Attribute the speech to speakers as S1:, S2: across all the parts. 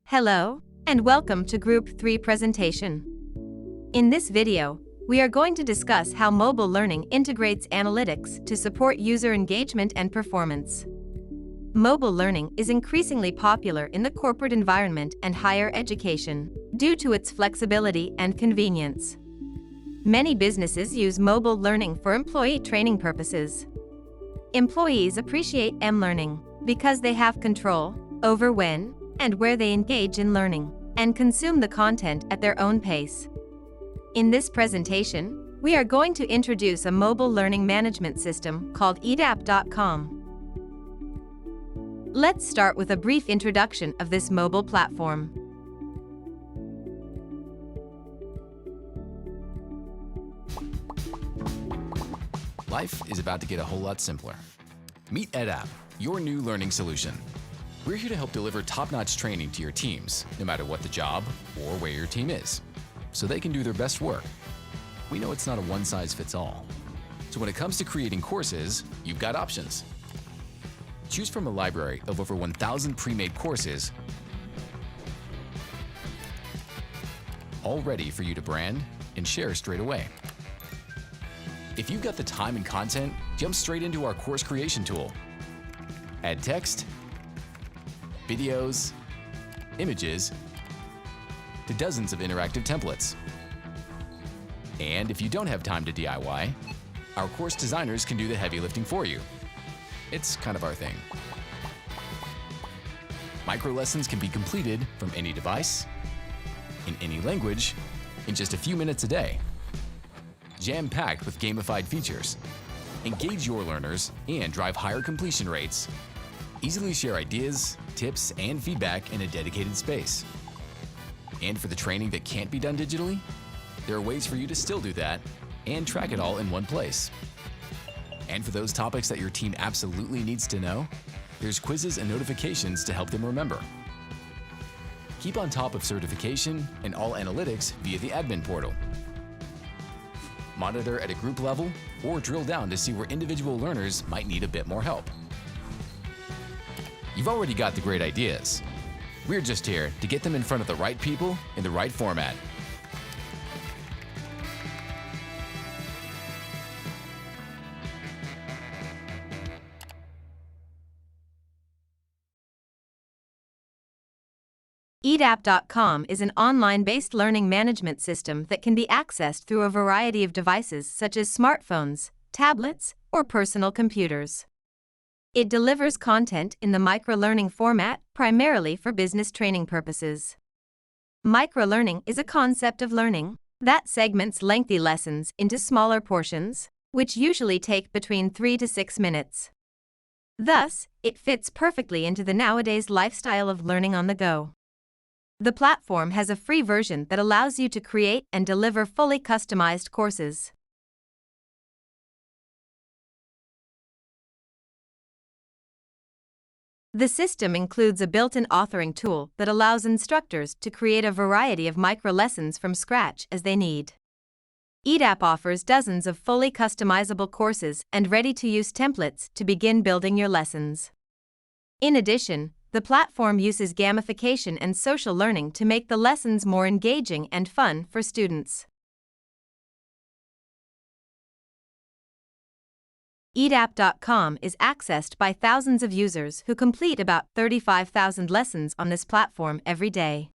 S1: Hello, and welcome to Group 3 presentation. In this video, we are going to discuss how mobile learning integrates analytics to support user engagement and performance. Mobile learning is increasingly popular in the corporate environment and higher education due to its flexibility and convenience. Many businesses use mobile learning for employee training purposes. Employees appreciate m-learning because they have control over when and where they engage in learning and consume the content at their own pace. In this presentation, we are going to introduce a mobile learning management system called EDAP.com. Let's start with a brief introduction of this mobile platform.
S2: Life is about to get a whole lot simpler. Meet EdApp, your new learning solution. We're here to help deliver top-notch training to your teams, no matter what the job or where your team is, so they can do their best work. We know it's not a one-size-fits-all. So when it comes to creating courses, you've got options. Choose from a library of over 1,000 pre-made courses, all ready for you to brand and share straight away. If you've got the time and content, jump straight into our course creation tool. Add text, videos, images, to dozens of interactive templates. And if you don't have time to DIY, our course designers can do the heavy lifting for you. It's kind of our thing. Micro lessons can be completed from any device, in any language, in just a few minutes a day. Jam-packed with gamified features. Engage your learners and drive higher completion rates. Easily share ideas, tips, and feedback in a dedicated space. And for the training that can't be done digitally, there are ways for you to still do that and track it all in one place. And for those topics that your team absolutely needs to know, there's quizzes and notifications to help them remember. Keep on top of certification and all analytics via the admin portal. Monitor at a group level or drill down to see where individual learners might need a bit more help. You've already got the great ideas. We're just here to get them in front of the right people in the right format.
S1: EDAP.com is an online-based learning management system that can be accessed through a variety of devices such as smartphones, tablets, or personal computers. It delivers content in the microlearning format primarily for business training purposes. Microlearning is a concept of learning that segments lengthy lessons into smaller portions, which usually take between 3 to 6 minutes. Thus, it fits perfectly into the nowadays lifestyle of learning on the go. The platform has a free version that allows you to create and deliver fully customized courses. The system includes a built-in authoring tool that allows instructors to create a variety of micro-lessons from scratch as they need. EDAP offers dozens of fully customizable courses and ready-to-use templates to begin building your lessons. In addition, the platform uses gamification and social learning to make the lessons more engaging and fun for students. EDAP.com is accessed by thousands of users who complete about 35,000 lessons on this platform every day.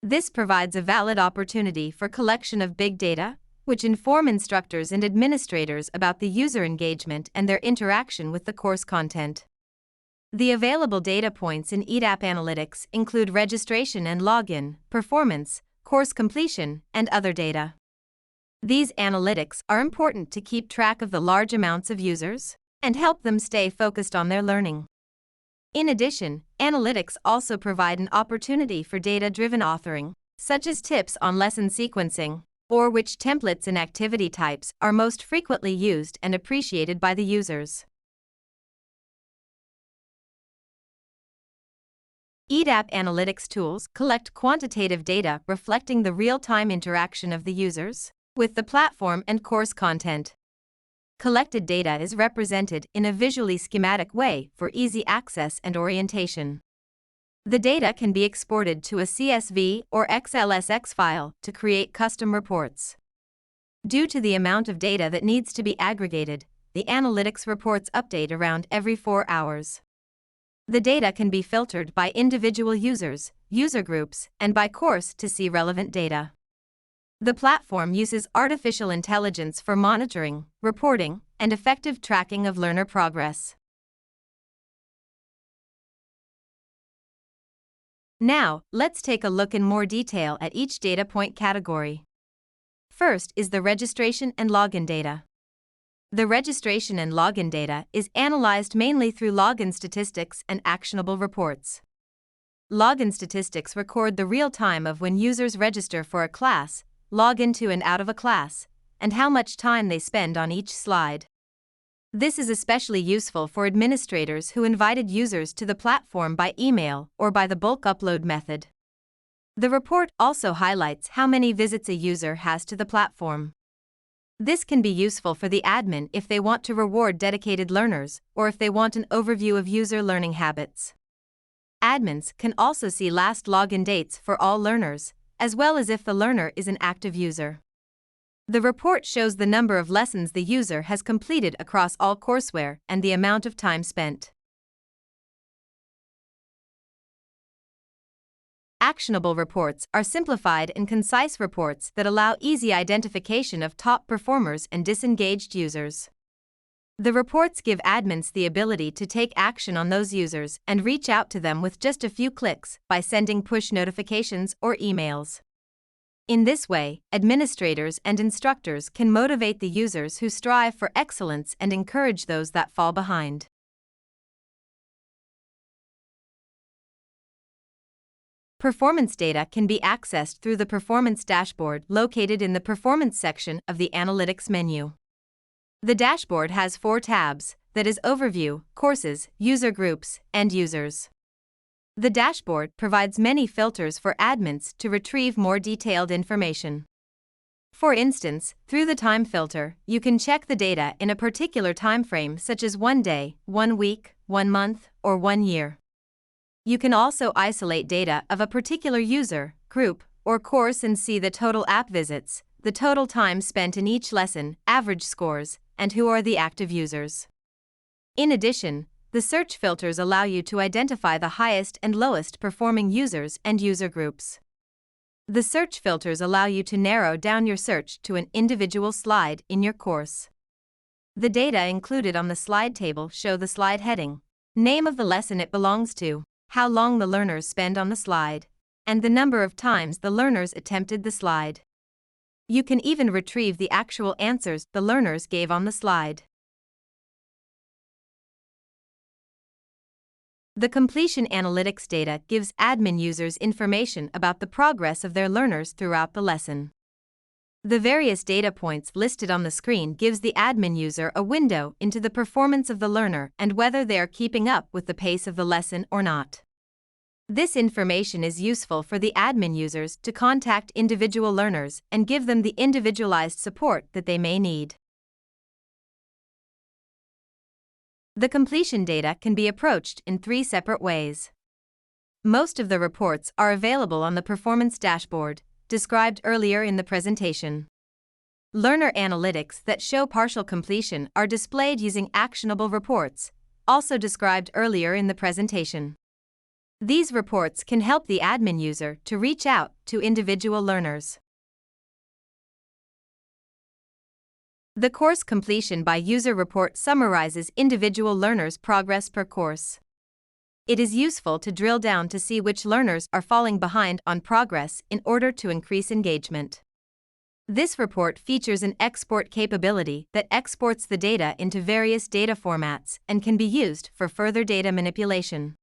S1: This provides a valid opportunity for collection of big data, which inform instructors and administrators about the user engagement and their interaction with the course content. The available data points in EDAP Analytics include registration and login, performance, course completion, and other data. These analytics are important to keep track of the large amounts of users and help them stay focused on their learning. In addition, analytics also provide an opportunity for data-driven authoring, such as tips on lesson sequencing, or which templates and activity types are most frequently used and appreciated by the users. EDAP Analytics tools collect quantitative data reflecting the real-time interaction of the users with the platform and course content. Collected data is represented in a visually schematic way for easy access and orientation. The data can be exported to a CSV or XLSX file to create custom reports. Due to the amount of data that needs to be aggregated, the analytics reports update around every 4 hours. The data can be filtered by individual users, user groups, and by course to see relevant data. The platform uses artificial intelligence for monitoring, reporting, and effective tracking of learner progress. Now, let's take a look in more detail at each data point category. First is the registration and login data. The registration and login data is analyzed mainly through login statistics and actionable reports. Login statistics record the real time of when users register for a class, log into and out of a class, and how much time they spend on each slide. This is especially useful for administrators who invited users to the platform by email or by the bulk upload method. The report also highlights how many visits a user has to the platform. This can be useful for the admin if they want to reward dedicated learners or if they want an overview of user learning habits. Admins can also see last login dates for all learners, as well as if the learner is an active user. The report shows the number of lessons the user has completed across all courseware and the amount of time spent. Actionable reports are simplified and concise reports that allow easy identification of top performers and disengaged users. The reports give admins the ability to take action on those users and reach out to them with just a few clicks by sending push notifications or emails. In this way, administrators and instructors can motivate the users who strive for excellence and encourage those that fall behind. Performance data can be accessed through the Performance dashboard located in the Performance section of the Analytics menu. The dashboard has 4 tabs, that is Overview, Courses, User Groups, and Users. The dashboard provides many filters for admins to retrieve more detailed information. For instance, through the time filter, you can check the data in a particular time frame such as 1 day, 1 week, 1 month, or 1 year. You can also isolate data of a particular user, group, or course and see the total app visits, the total time spent in each lesson, average scores, and who are the active users. In addition, the search filters allow you to identify the highest and lowest performing users and user groups. The search filters allow you to narrow down your search to an individual slide in your course. The data included on the slide table show the slide heading, name of the lesson it belongs to, how long the learners spend on the slide, and the number of times the learners attempted the slide. You can even retrieve the actual answers the learners gave on the slide. The completion analytics data gives admin users information about the progress of their learners throughout the lesson. The various data points listed on the screen gives the admin user a window into the performance of the learner and whether they are keeping up with the pace of the lesson or not. This information is useful for the admin users to contact individual learners and give them the individualized support that they may need. The completion data can be approached in 3 separate ways. Most of the reports are available on the Performance dashboard, described earlier in the presentation. Learner analytics that show partial completion are displayed using actionable reports, also described earlier in the presentation. These reports can help the admin user to reach out to individual learners. The course completion by user report summarizes individual learners' progress per course. It is useful to drill down to see which learners are falling behind on progress in order to increase engagement. This report features an export capability that exports the data into various data formats and can be used for further data manipulation.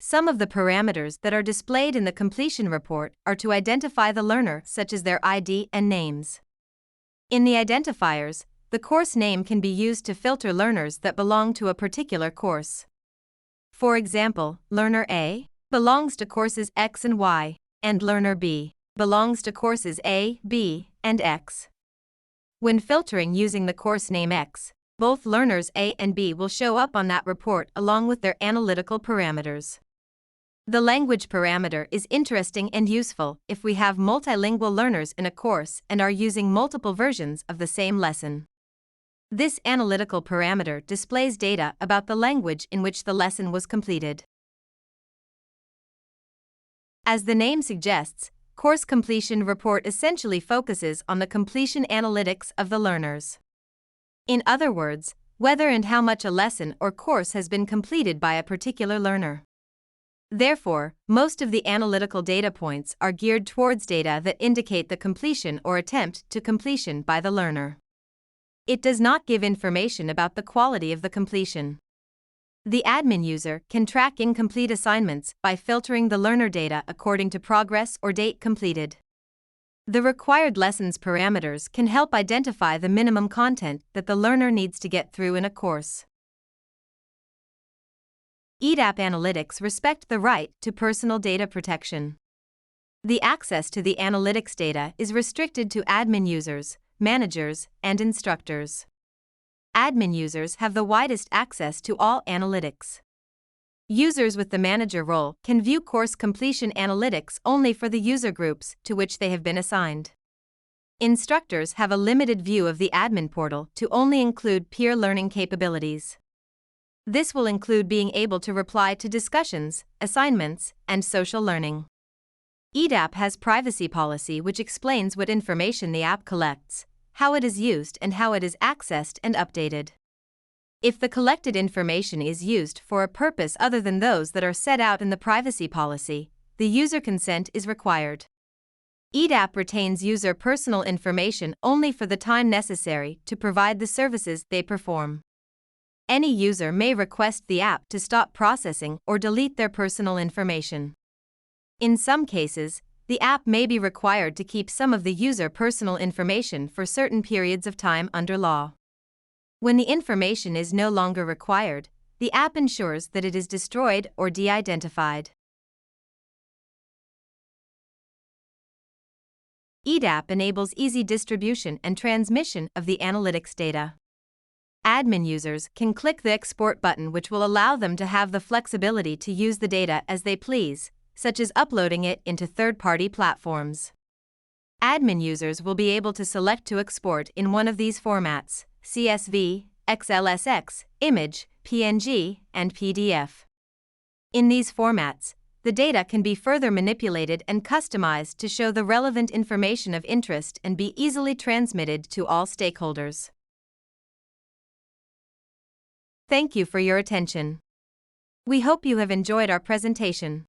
S1: Some of the parameters that are displayed in the completion report are to identify the learner, such as their ID and names. In the identifiers, the course name can be used to filter learners that belong to a particular course. For example, Learner A belongs to courses X and Y, and Learner B belongs to courses A, B, and X. When filtering using the course name X, both learners A and B will show up on that report along with their analytical parameters. The language parameter is interesting and useful if we have multilingual learners in a course and are using multiple versions of the same lesson. This analytical parameter displays data about the language in which the lesson was completed. As the name suggests, Course Completion Report essentially focuses on the completion analytics of the learners. In other words, whether and how much a lesson or course has been completed by a particular learner. Therefore, most of the analytical data points are geared towards data that indicate the completion or attempt to completion by the learner. It does not give information about the quality of the completion. The admin user can track incomplete assignments by filtering the learner data according to progress or date completed. The required lessons parameters can help identify the minimum content that the learner needs to get through in a course. EDAP analytics respect the right to personal data protection. The access to the analytics data is restricted to admin users, managers, and instructors. Admin users have the widest access to all analytics. Users with the manager role can view course completion analytics only for the user groups to which they have been assigned. Instructors have a limited view of the admin portal to only include peer learning capabilities. This will include being able to reply to discussions, assignments, and social learning. EDAP has privacy policy which explains what information the app collects, how it is used, and how it is accessed and updated. If the collected information is used for a purpose other than those that are set out in the privacy policy, the user consent is required. EDAP retains user personal information only for the time necessary to provide the services they perform. Any user may request the app to stop processing or delete their personal information. In some cases, the app may be required to keep some of the user personal information for certain periods of time under law. When the information is no longer required, the app ensures that it is destroyed or de-identified. EDAP enables easy distribution and transmission of the analytics data. Admin users can click the export button, which will allow them to have the flexibility to use the data as they please, such as uploading it into third-party platforms. Admin users will be able to select to export in one of these formats: CSV, XLSX, image, PNG, and PDF. In these formats, the data can be further manipulated and customized to show the relevant information of interest and be easily transmitted to all stakeholders. Thank you for your attention. We hope you have enjoyed our presentation.